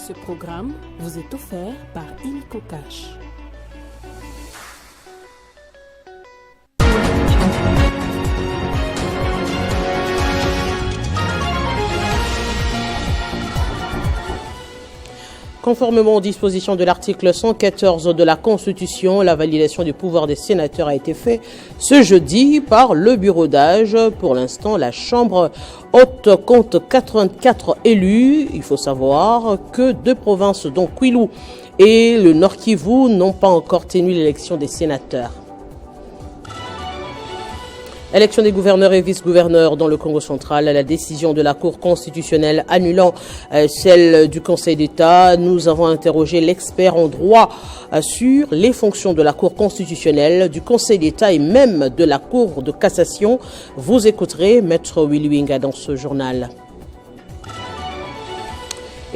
Ce programme vous est offert par Illico Cash. Conformément aux dispositions de l'article 114 de la Constitution, la validation du pouvoir des sénateurs a été faite ce jeudi par le bureau d'âge. Pour l'instant, la Chambre haute compte 84 élus. Il faut savoir que deux provinces, dont Kwilu et le Nord Kivu, n'ont pas encore tenu l'élection des sénateurs. Élection des gouverneurs et vice-gouverneurs dans le Congo central, la décision de la Cour constitutionnelle annulant celle du Conseil d'État. Nous avons interrogé l'expert en droit sur les fonctions de la Cour constitutionnelle, du Conseil d'État et même de la Cour de cassation. Vous écouterez Maître Willy Winga dans ce journal.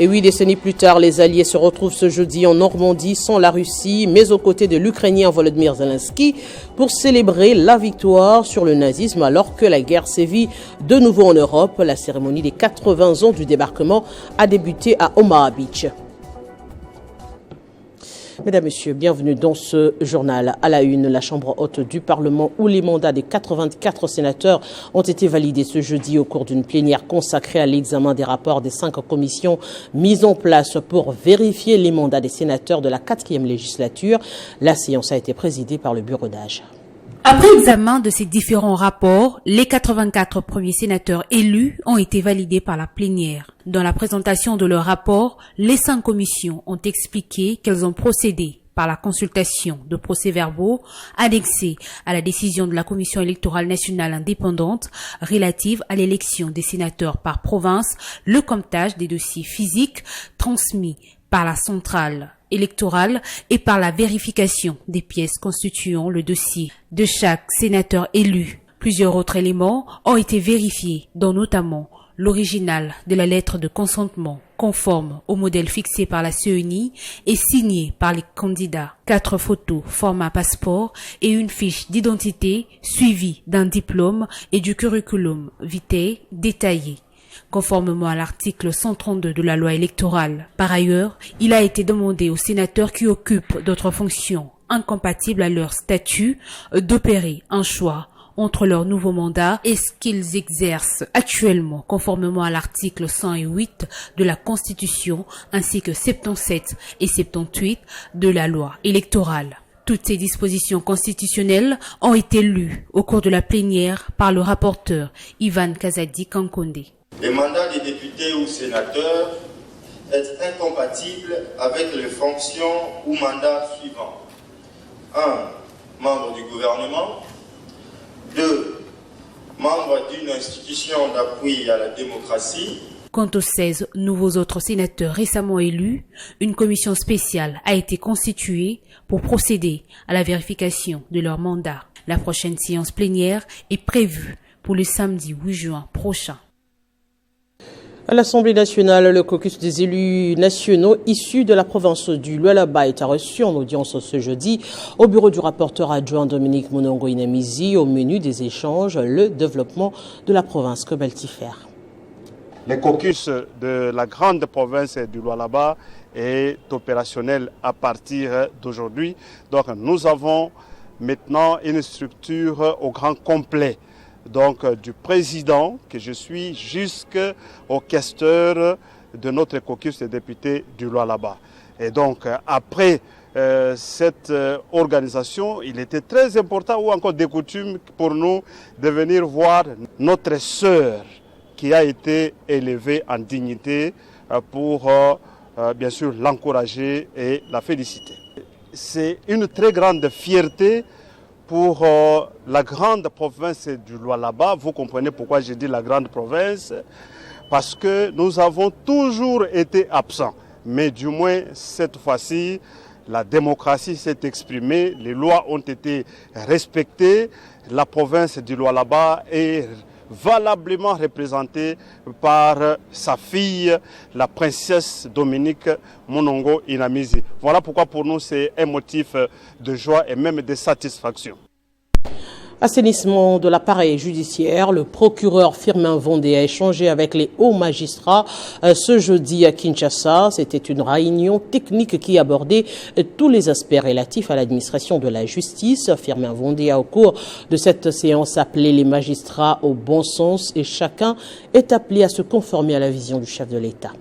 Et 8 décennies plus tard, les Alliés se retrouvent ce jeudi en Normandie sans la Russie, mais aux côtés de l'Ukrainien Volodymyr Zelensky pour célébrer la victoire sur le nazisme alors que la guerre sévit de nouveau en Europe. La cérémonie des 80 ans du débarquement a débuté à Omaha Beach. Mesdames, Messieurs, bienvenue dans ce journal. À la une, la Chambre haute du Parlement où les mandats des 84 sénateurs ont été validés ce jeudi au cours d'une plénière consacrée à l'examen des rapports des 5 commissions mises en place pour vérifier les mandats des sénateurs de la 4e législature. La séance a été présidée par le bureau d'âge. Après examen de ces différents rapports, les 84 premiers sénateurs élus ont été validés par la plénière. Dans la présentation de leur rapport, les 5 commissions ont expliqué qu'elles ont procédé par la consultation de procès-verbaux annexés à la décision de la Commission électorale nationale indépendante relative à l'élection des sénateurs par province, le comptage des dossiers physiques transmis par la centrale électorale et par la vérification des pièces constituant le dossier de chaque sénateur élu. Plusieurs autres éléments ont été vérifiés, dont notamment l'original de la lettre de consentement conforme au modèle fixé par la CENI et signé par les candidats, 4 photos format passeport et une fiche d'identité suivie d'un diplôme et du curriculum vitae détaillé, conformément à l'article 132 de la loi électorale. Par ailleurs, il a été demandé aux sénateurs qui occupent d'autres fonctions incompatibles à leur statut d'opérer un choix entre leur nouveau mandat et ce qu'ils exercent actuellement, conformément à l'article 108 de la Constitution ainsi que 77 et 78 de la loi électorale. Toutes ces dispositions constitutionnelles ont été lues au cours de la plénière par le rapporteur Ivan Kazadi Kankonde. Le mandat des députés ou sénateurs est incompatible avec les fonctions ou mandats suivants. 1. Membre du gouvernement. 2. Membre d'une institution d'appui à la démocratie. Quant aux 16 nouveaux autres sénateurs récemment élus, une commission spéciale a été constituée pour procéder à la vérification de leur mandat. La prochaine séance plénière est prévue pour le samedi 8 juin prochain. À l'Assemblée nationale, le caucus des élus nationaux issus de la province du Lualaba est reçu en audience ce jeudi au bureau du rapporteur adjoint Dominique Monongo Inamizi. Au menu des échanges, le développement de la province cobaltifère. Le caucus de la grande province du Lualaba est opérationnel à partir d'aujourd'hui. Donc nous avons maintenant une structure au grand complet. Donc du président que je suis jusqu'au questeur de notre caucus des députés du Lualaba. Et donc après cette organisation, il était très important ou encore des coutumes pour nous de venir voir notre sœur qui a été élevée en dignité pour bien sûr l'encourager et la féliciter. C'est une très grande fierté pour la grande province du Lualaba. Vous comprenez pourquoi je dis la grande province, parce que nous avons toujours été absents. Mais du moins, cette fois-ci, la démocratie s'est exprimée, les lois ont été respectées, la province du Lualaba est valablement représentée par sa fille, la princesse Dominique Monongo Inamizi. Voilà pourquoi pour nous c'est un motif de joie et même de satisfaction. Assainissement de l'appareil judiciaire, le procureur Firmin Vondé a échangé avec les hauts magistrats ce jeudi à Kinshasa. C'était une réunion technique qui abordait tous les aspects relatifs à l'administration de la justice. Firmin Vondé a au cours de cette séance appelé les magistrats au bon sens et chacun est appelé à se conformer à la vision du chef de l'État.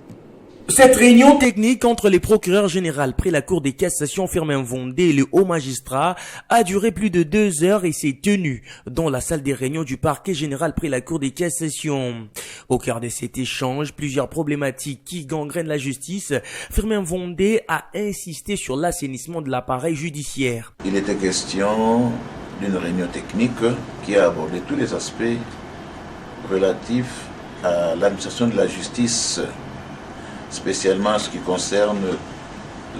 Cette réunion technique entre les procureurs généraux près la Cour des cassations Firmin Vondé et les hauts magistrats a duré plus de 2 heures et s'est tenue dans la salle des réunions du parquet général près la Cour des cassations. Au cœur de cet échange, plusieurs problématiques qui gangrènent la justice, Firmin Vondé a insisté sur l'assainissement de l'appareil judiciaire. Il était question d'une réunion technique qui a abordé tous les aspects relatifs à l'administration de la justice, spécialement en ce qui concerne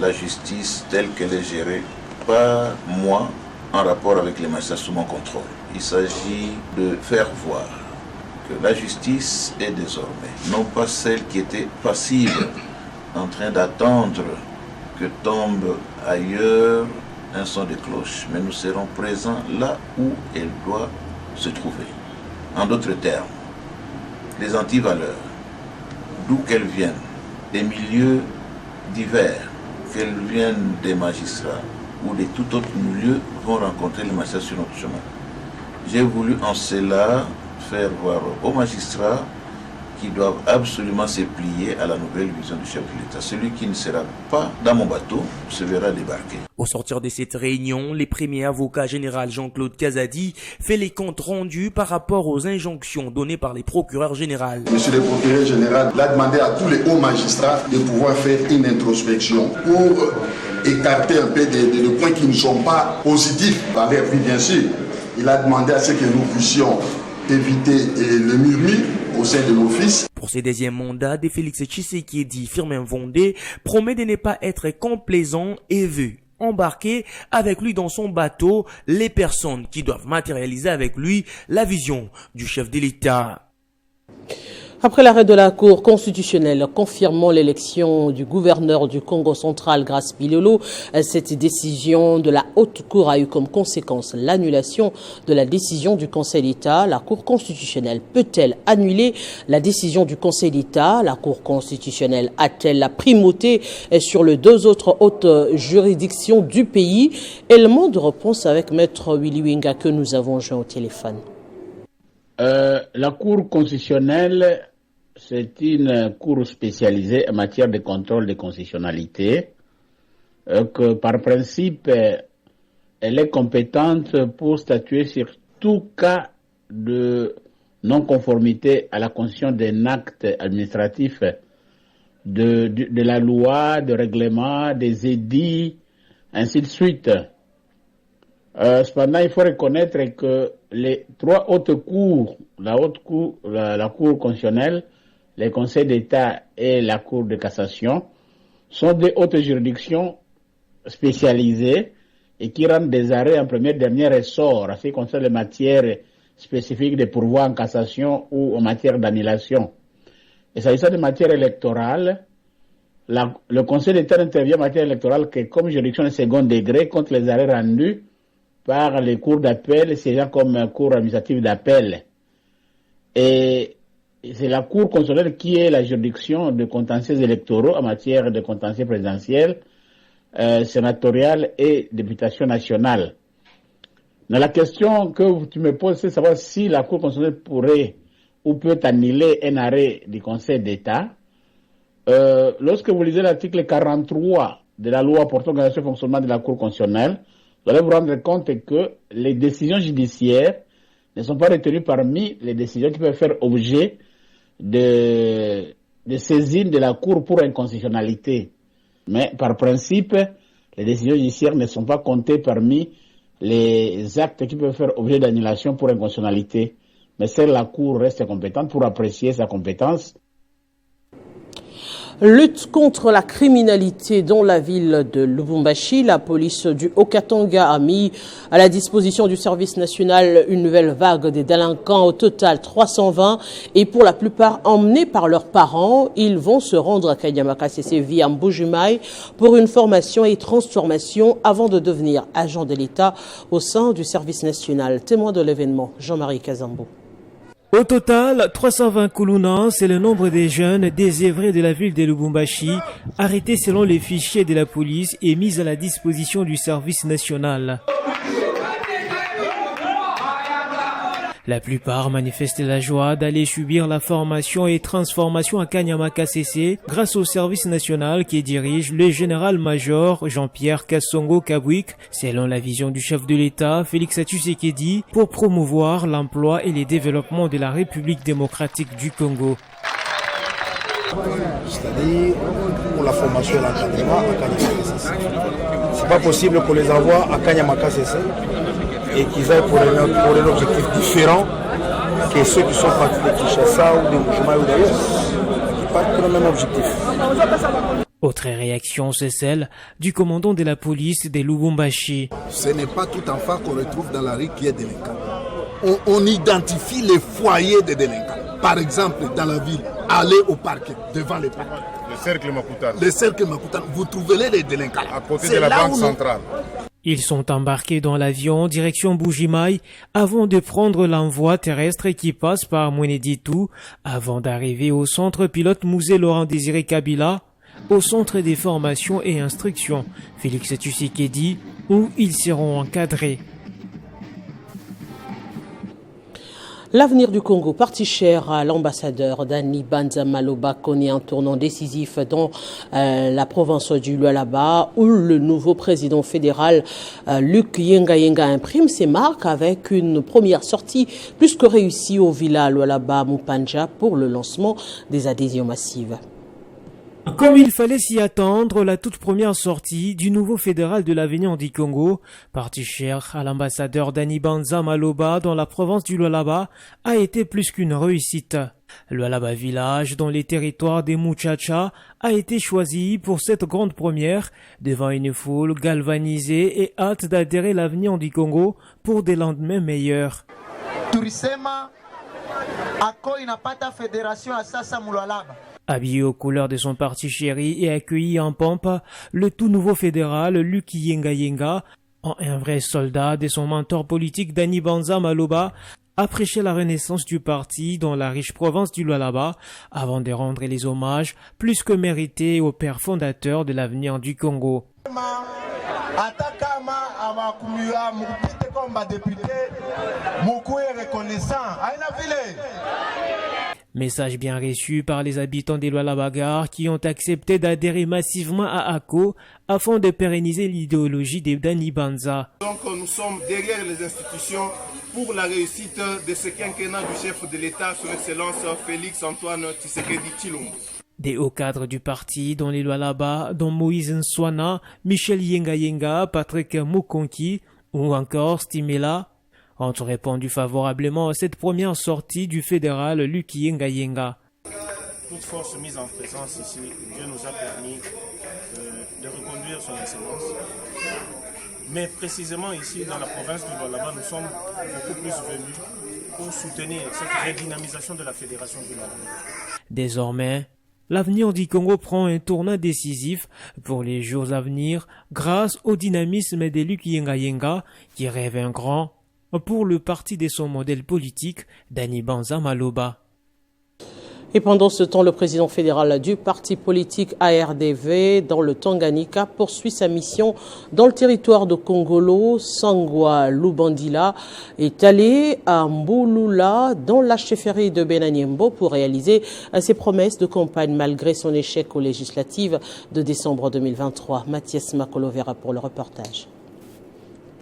la justice telle qu'elle est gérée par moi en rapport avec les magistrats sous mon contrôle. Il s'agit de faire voir que la justice est désormais non pas celle qui était passive, en train d'attendre que tombe ailleurs un son de cloche, mais nous serons présents là où elle doit se trouver. En d'autres termes, les antivaleurs, d'où qu'elles viennent, des milieux divers, qu'elles viennent des magistrats ou de tout autre milieu, vont rencontrer les magistrats sur notre chemin. J'ai voulu en cela faire voir aux magistrats qui doivent absolument se plier à la nouvelle vision du chef de l'État. Celui qui ne sera pas dans mon bateau se verra débarquer. Au sortir de cette réunion, le premier avocat général Jean-Claude Kazadi fait les comptes rendus par rapport aux injonctions données par les procureurs généraux. Monsieur le procureur général l'a demandé à tous les hauts magistrats de pouvoir faire une introspection pour écarter un peu des points qui ne sont pas positifs par leur vie, bien sûr. Il a demandé à ce que nous puissions éviter le murmure au sein de l'office. Pour ce deuxième mandat de Félix Tshisekedi, Firmin Vondé promet de ne pas être complaisant et veut embarquer avec lui dans son bateau les personnes qui doivent matérialiser avec lui la vision du chef de l'État. Après l'arrêt de la Cour constitutionnelle confirmant l'élection du gouverneur du Congo central, Grace Pilolo, cette décision de la Haute Cour a eu comme conséquence l'annulation de la décision du Conseil d'État. La Cour constitutionnelle peut-elle annuler la décision du Conseil d'État? La Cour constitutionnelle a-t-elle la primauté sur les deux autres hautes juridictions du pays? Élément de réponse avec Maître Willy Winga que nous avons joint au téléphone. La Cour constitutionnelle, c'est une cour spécialisée en matière de contrôle de constitutionnalité, que par principe, elle est compétente pour statuer sur tout cas de non-conformité à la constitution d'un acte administratif, de la loi, de règlement, des édits, ainsi de suite. Cependant, il faut reconnaître que les trois hautes cours, la Cour constitutionnelle, le Conseil d'État et la Cour de cassation, sont des hautes juridictions spécialisées et qui rendent des arrêts en premier et dernier ressort, en ce qui concerne les matières spécifiques de pourvoi en cassation ou en matière d'annulation. Et s'agissant de matière électorale, le Conseil d'État n'intervient en matière électorale que comme juridiction de second degré contre les arrêts rendus par les cours d'appel, siégeant comme cour administrative d'appel. Et c'est la Cour constitutionnelle qui est la juridiction de contentieux électoraux en matière de contentieux présidentiel, sénatorial et députation nationale. Mais la question que tu me poses, c'est de savoir si la Cour constitutionnelle pourrait ou peut annuler un arrêt du Conseil d'État. Lorsque vous lisez l'article 43 de la loi portant organisation et fonctionnement de la Cour constitutionnelle, vous allez vous rendre compte que les décisions judiciaires ne sont pas retenues parmi les décisions qui peuvent faire objet de saisine de la Cour pour inconstitutionnalité. Mais par principe, les décisions judiciaires ne sont pas comptées parmi les actes qui peuvent faire objet d'annulation pour inconstitutionnalité. Mais seule la Cour reste compétente pour apprécier sa compétence. Lutte contre la criminalité dans la ville de Lubumbashi. La police du Haut-Katanga a mis à la disposition du service national une nouvelle vague des délinquants, au total 320, et pour la plupart emmenés par leurs parents. Ils vont se rendre à Kanyama-Kasese via Mbujimaï pour une formation et transformation avant de devenir agent de l'État au sein du service national. Témoin de l'événement, Jean-Marie Kazambo. Au total, 320 Koulounans, c'est le nombre des jeunes désœuvrés de la ville de Lubumbashi, arrêtés selon les fichiers de la police et mis à la disposition du service national. La plupart manifestent la joie d'aller subir la formation et transformation à Kanyama-Kasese grâce au service national qui dirige le général-major Jean-Pierre Kassongo Kabwik, selon la vision du chef de l'État Félix Tshisekedi, pour promouvoir l'emploi et le développement de la République démocratique du Congo. C'est-à-dire pour la formation et l'encadrement à Kanyama-Kasese. C'est pas possible qu'on les envoie à Kanyama-Kasese et qu'ils aient pour un objectif différent que ceux qui sont partis de Kinshasa ou de Mbujimaï ou d'ailleurs, qui partent pour le même objectif. Autre réaction, c'est celle du commandant de la police de Lubumbashi. Ce n'est pas tout enfant qu'on retrouve dans la rue qui est délinquant. On identifie les foyers des délinquants. Par exemple, dans la ville, allez au parc, devant les parcs. Le cercle Makutan. Le cercle Makutan, vous trouvez les délinquants. À côté de la banque centrale. Ils sont embarqués dans l'avion direction Mbujimaï avant de prendre l'envoi terrestre qui passe par Mweneditu avant d'arriver au centre pilote Musée Laurent Désiré Kabila, au centre des formations et instructions Félix Tshisekedi, où ils seront encadrés. L'avenir du Congo, parti cher à l'ambassadeur Dani Banza Maloba, connaît un tournant décisif dans la province du Lualaba, où le nouveau président fédéral Luc Yenga imprime ses marques avec une première sortie plus que réussie au Villa Lualaba Mupanja pour le lancement des adhésions massives. Comme il fallait s'y attendre, la toute première sortie du nouveau fédéral de l'avenir du Congo, parti cher à l'ambassadeur Dani Banza Maloba dans la province du Lualaba, a été plus qu'une réussite. Lualaba village, dans les territoires des Muchacha, a été choisi pour cette grande première, devant une foule galvanisée et hâte d'adhérer à l'avenir du Congo pour des lendemains meilleurs. Habillé aux couleurs de son parti chéri et accueilli en pompe, le tout nouveau fédéral Luc Yenga, en un vrai soldat de son mentor politique Dani Banza Maloba, a prêché la renaissance du parti dans la riche province du Lualaba avant de rendre les hommages plus que mérités au père fondateur de l'avenir du Congo. Message bien reçu par les habitants des Lualabagar qui ont accepté d'adhérer massivement à ACO afin de pérenniser l'idéologie de Dani Banza. Donc nous sommes derrière les institutions pour la réussite de ce quinquennat du chef de l'État, son Excellence Félix Antoine Tshisekedi Tshilombo. Des hauts cadres du parti dans les Lualaba, dont Moïse Nswana, Michel Yenga, Patrick Mukonki ou encore Stimela, ont répondu favorablement à cette première sortie du fédéral Luc Yenga. Toute force mise en présence ici, Dieu nous a permis de reconduire son excellence. Mais précisément ici, dans la province du Lualaba, nous sommes beaucoup plus venus pour soutenir cette redynamisation de la fédération du Lualaba. Désormais, l'avenir du Congo prend un tournant décisif pour les jours à venir grâce au dynamisme de Luc Yenga qui rêve un grand pour le parti de son modèle politique, Dani Banza Maloba. Et pendant ce temps, le président fédéral du parti politique ARDV dans le Tanganyika poursuit sa mission dans le territoire de Kongolo. Sangwa Lubandila est allé à Mbouloula dans la chefferie de Benanyembo pour réaliser ses promesses de campagne malgré son échec aux législatives de décembre 2023. Mathias Makolovera pour le reportage.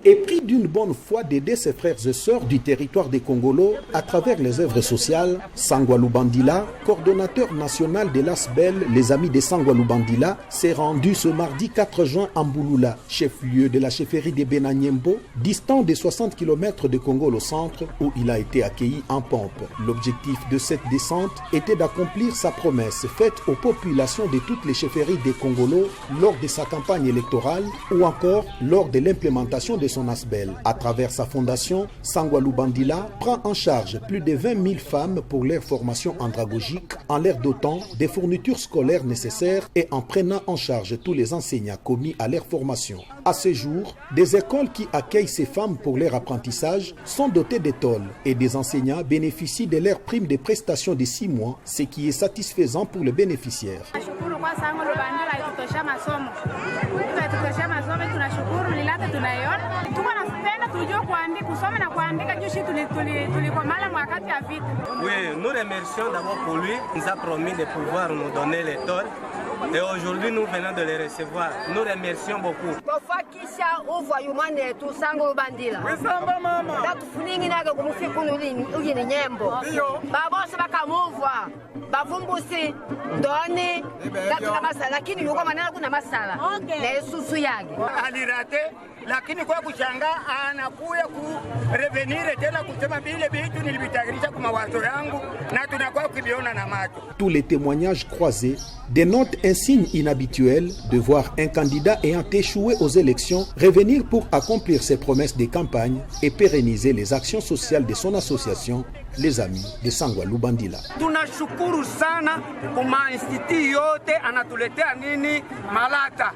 épris d'une bonne foi d'aider ses frères et sœurs du territoire des Congolos à travers les œuvres sociales, Sangwalou Bandila, coordonnateur national de l'ASBEL, les Amis de Sangwalou Bandila, s'est rendu ce mardi 4 juin à Mbouloula, chef-lieu de la chefferie de Benanyembo, distant de 60 km de Congolo centre, où il a été accueilli en pompe. L'objectif de cette descente était d'accomplir sa promesse faite aux populations de toutes les chefferies des Congolos lors de sa campagne électorale ou encore lors de l'implémentation de son ASBEL. À travers sa fondation, Sangwalou Bandila prend en charge plus de 20 000 femmes pour leur formation andragogique en leur dotant des fournitures scolaires nécessaires et en prenant en charge tous les enseignants commis à leur formation. À ce jour, des écoles qui accueillent ces femmes pour leur apprentissage sont dotées d'étoiles et des enseignants bénéficient de leur prime de prestation de 6 mois, ce qui est satisfaisant pour les bénéficiaires. Oui, nous remercions d'abord pour lui. Il nous a promis de pouvoir nous donner les tôles. Et aujourd'hui, nous venons de les recevoir. Nous remercions beaucoup. Lakini kwa kuchanga anakuya kurevenir tena kusema vile vitu nilivitayarisha kwa mawazo yangu na tunakuwa kuviona na macho. Tous les témoignages croisés dénotent un signe inhabituel de voir un candidat ayant échoué aux élections revenir pour accomplir ses promesses de campagne et pérenniser les actions sociales de son association, les Amis de Sangwalou Bandila. Tunashukuru sana kwa institut yote anatuletea nini malata.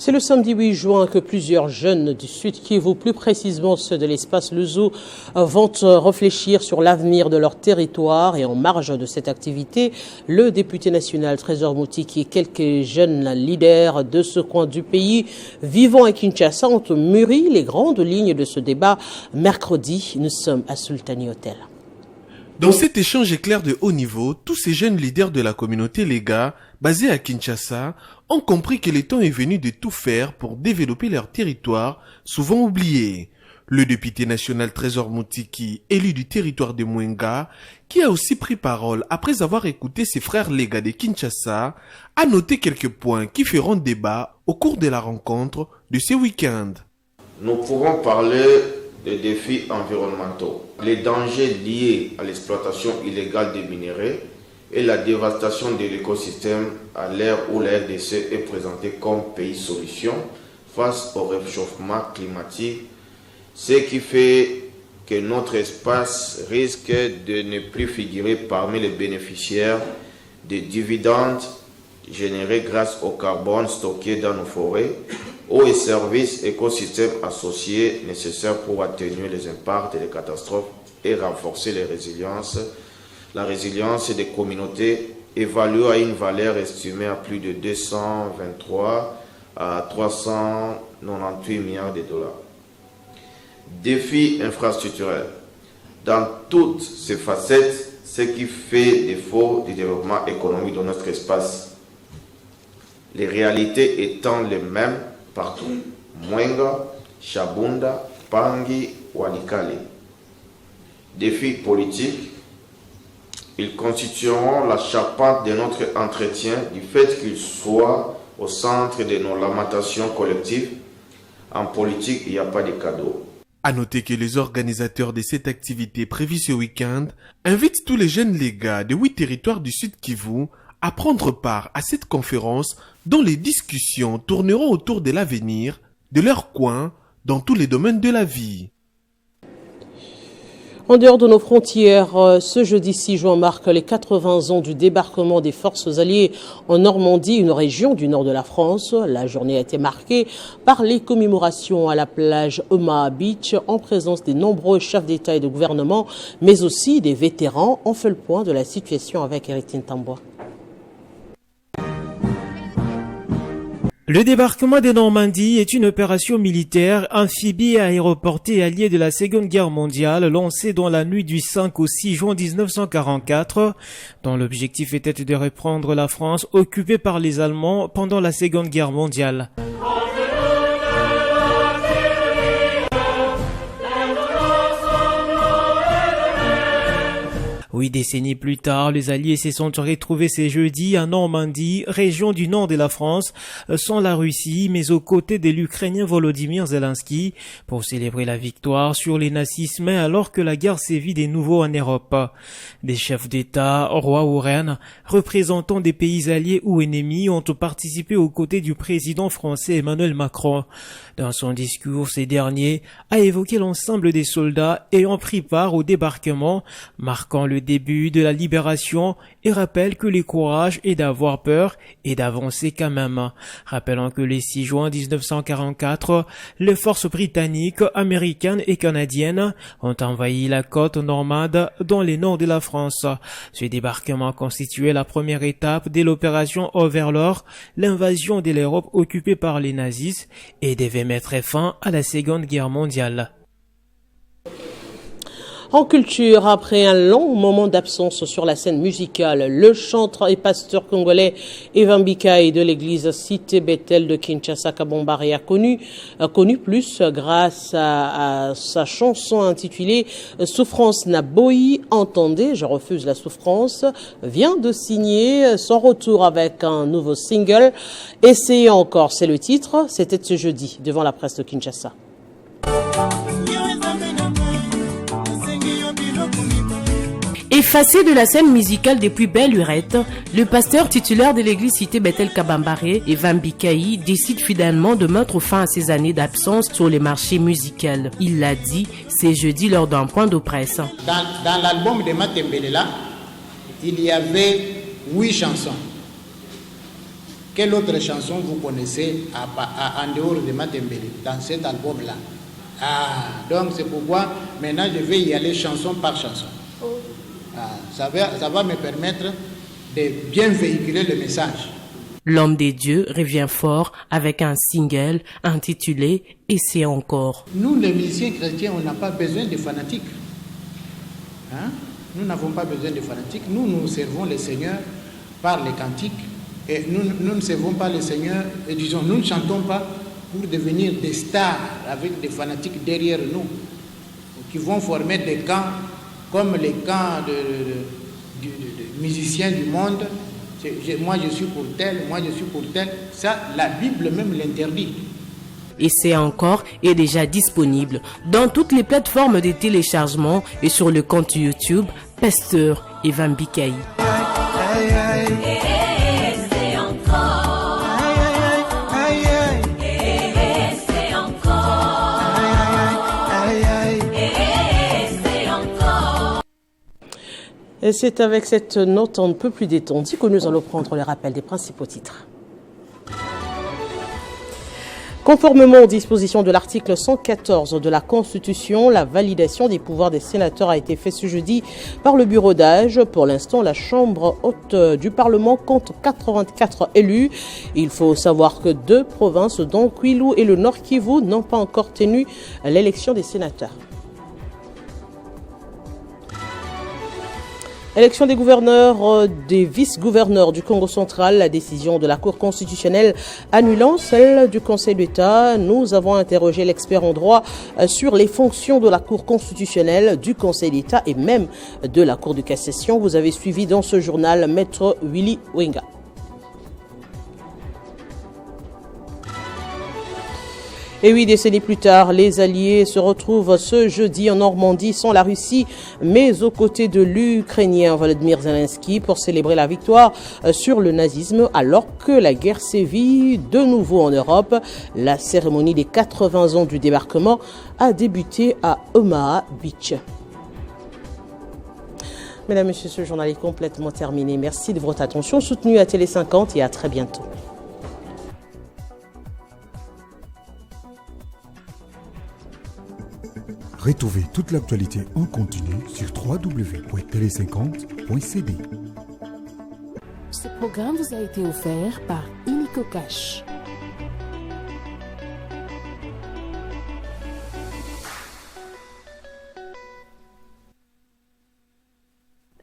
C'est le samedi 8 juin que plusieurs jeunes du Sud Kivu, plus précisément ceux de l'espace Le Zoo, vont réfléchir sur l'avenir de leur territoire. Et en marge de cette activité, le député national Trésor Moutiki et quelques jeunes leaders de ce coin du pays vivant à Kinshasa ont mûri les grandes lignes de ce débat. Mercredi, nous sommes à Sultani Hotel. Dans cet échange éclair de haut niveau, tous ces jeunes leaders de la communauté Lega, basés à Kinshasa, ont compris que le temps est venu de tout faire pour développer leur territoire, souvent oublié. Le député national Trésor Moutiki, élu du territoire de Mwenga, qui a aussi pris parole après avoir écouté ses frères Lega de Kinshasa, a noté quelques points qui feront débat au cours de la rencontre de ce week-end. Nous pourrons parler des défis environnementaux, les dangers liés à l'exploitation illégale des minéraux et la dévastation de l'écosystème à l'ère où la RDC est présentée comme pays solution face au réchauffement climatique, ce qui fait que notre espace risque de ne plus figurer parmi les bénéficiaires des dividendes générés grâce au carbone stocké dans nos forêts, eau et services écosystèmes associés nécessaires pour atténuer les impacts des catastrophes et renforcer la résilience des communautés évaluée à une valeur estimée à plus de 223 à 398 milliards de dollars. Défis infrastructurels. Dans toutes ces facettes, ce qui fait défaut du développement économique de notre espace. Les réalités étant les mêmes partout. Mwenga, Chabunda, Pangi, Walikale. Défis politiques. Ils constitueront la charpente de notre entretien du fait qu'ils soient au centre de nos lamentations collectives. En politique, il n'y a pas de cadeau. À noter que les organisateurs de cette activité prévue ce week-end invitent tous les jeunes Lega de 8 territoires du Sud Kivu à prendre part à cette conférence dont les discussions tourneront autour de l'avenir de leur coin dans tous les domaines de la vie. En dehors de nos frontières, ce jeudi 6 juin marque les 80 ans du débarquement des forces alliées en Normandie, une région du nord de la France. La journée a été marquée par les commémorations à la plage Omaha Beach en présence des nombreux chefs d'État et de gouvernement, mais aussi des vétérans. On fait le point de la situation avec Eric Tambois. Le débarquement de Normandie est une opération militaire amphibie et aéroportée alliée de la Seconde Guerre mondiale lancée dans la nuit du 5 au 6 juin 1944, dont l'objectif était de reprendre la France occupée par les Allemands pendant la Seconde Guerre mondiale. 8 décennies plus tard, les Alliés se sont retrouvés ce jeudi en Normandie, région du nord de la France, sans la Russie, mais aux côtés de l'Ukrainien Volodymyr Zelensky, pour célébrer la victoire sur les nazismes alors que la guerre sévit de nouveau en Europe. Des chefs d'État, rois ou reines, représentants des pays alliés ou ennemis ont participé aux côtés du président français Emmanuel Macron. Dans son discours, ce dernier a évoqué l'ensemble des soldats ayant pris part au débarquement, marquant le début de la libération et rappelle que le courage est d'avoir peur et d'avancer quand même. Rappelant que le 6 juin 1944, les forces britanniques, américaines et canadiennes ont envahi la côte normande dans le nord de la France. Ce débarquement constituait la première étape de l'opération Overlord, l'invasion de l'Europe occupée par les nazis, et devait mettre fin à la Seconde Guerre mondiale. En culture, après un long moment d'absence sur la scène musicale, le chanteur et pasteur congolais Evan Bikai de l'église Cité Bethel de Kinshasa Kabombari a connu plus grâce à sa chanson intitulée Souffrance Naboyi. Entendez, je refuse la souffrance, vient de signer son retour avec un nouveau single. Essayez encore, c'est le titre. C'était ce jeudi devant la presse de Kinshasa. Effacé de la scène musicale depuis belle lurette, le pasteur titulaire de l'église Cité Bethel Kabambare, Evan Bikai, décide finalement de mettre fin à ses années d'absence sur les marchés musicaux. Il l'a dit, c'est jeudi lors d'un point de presse. Dans l'album de Matembelela, il y avait 8 chansons. Quelle autre chanson vous connaissez en dehors de Matembele dans cet album-là? Donc c'est pourquoi maintenant je vais y aller chanson par chanson. Ça va me permettre de bien véhiculer le message. L'homme des dieux revient fort avec un single intitulé « Et c'est encore ». Nous, les musiciens chrétiens, on n'a pas besoin de fanatiques. Nous n'avons pas besoin de fanatiques. Nous servons le Seigneur par les cantiques. Et nous ne servons pas le Seigneur, et disons, nous ne chantons pas pour devenir des stars avec des fanatiques derrière nous, qui vont former des camps comme les camps de musiciens du monde. Moi je suis pour tel, moi je suis pour tel. Ça, la Bible même l'interdit. Et c'est encore est déjà disponible dans toutes les plateformes de téléchargement et sur le compte YouTube Pasteur Evan Bikai. Et c'est avec cette note un peu plus détendue que nous allons prendre le rappel des principaux titres. Conformément aux dispositions de l'article 114 de la Constitution, la validation des pouvoirs des sénateurs a été faite ce jeudi par le bureau d'âge. Pour l'instant, la Chambre haute du Parlement compte 84 élus. Il faut savoir que 2 provinces, dont Kwilu et le Nord Kivu, n'ont pas encore tenu l'élection des sénateurs. Élection des gouverneurs, des vice-gouverneurs du Congo central, la décision de la Cour constitutionnelle annulant celle du Conseil d'État. Nous avons interrogé l'expert en droit sur les fonctions de la Cour constitutionnelle, du Conseil d'État et même de la Cour de cassation. Vous avez suivi dans ce journal Maître Willy Wenga. Et 8 décennies plus tard, les Alliés se retrouvent ce jeudi en Normandie sans la Russie, mais aux côtés de l'Ukrainien Volodymyr Zelensky pour célébrer la victoire sur le nazisme alors que la guerre sévit de nouveau en Europe. La cérémonie des 80 ans du débarquement a débuté à Omaha Beach. Mesdames et messieurs, ce journal est complètement terminé. Merci de votre attention soutenue à Télé 50 et à très bientôt. Retrouvez toute l'actualité en continu sur www.tele50.cd. Ce programme vous a été offert par Illico Cash.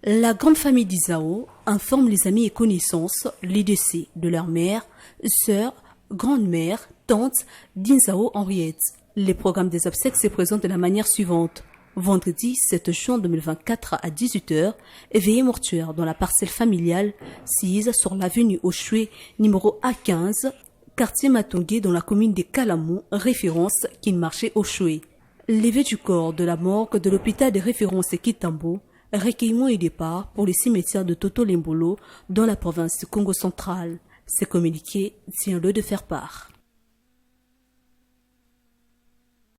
La grande famille d'Isao informe les amis et connaissances les décès de leur mère, sœur, grand-mère, tante d'Isao Henriette. Les programmes des obsèques se présentent de la manière suivante. Vendredi 7 juin 2024 à 18h, éveillé mortuaire dans la parcelle familiale sise sur l'avenue Oshwe, numéro A15, quartier Matongué dans la commune de Kalamou, référence Kinmarché Oshwe. Levé du corps de la morgue de l'hôpital de référence Kitambo, recueillement et départ pour le cimetière de Toto Lembolo dans la province du Congo central. C'est communiqué, tient-le de faire part.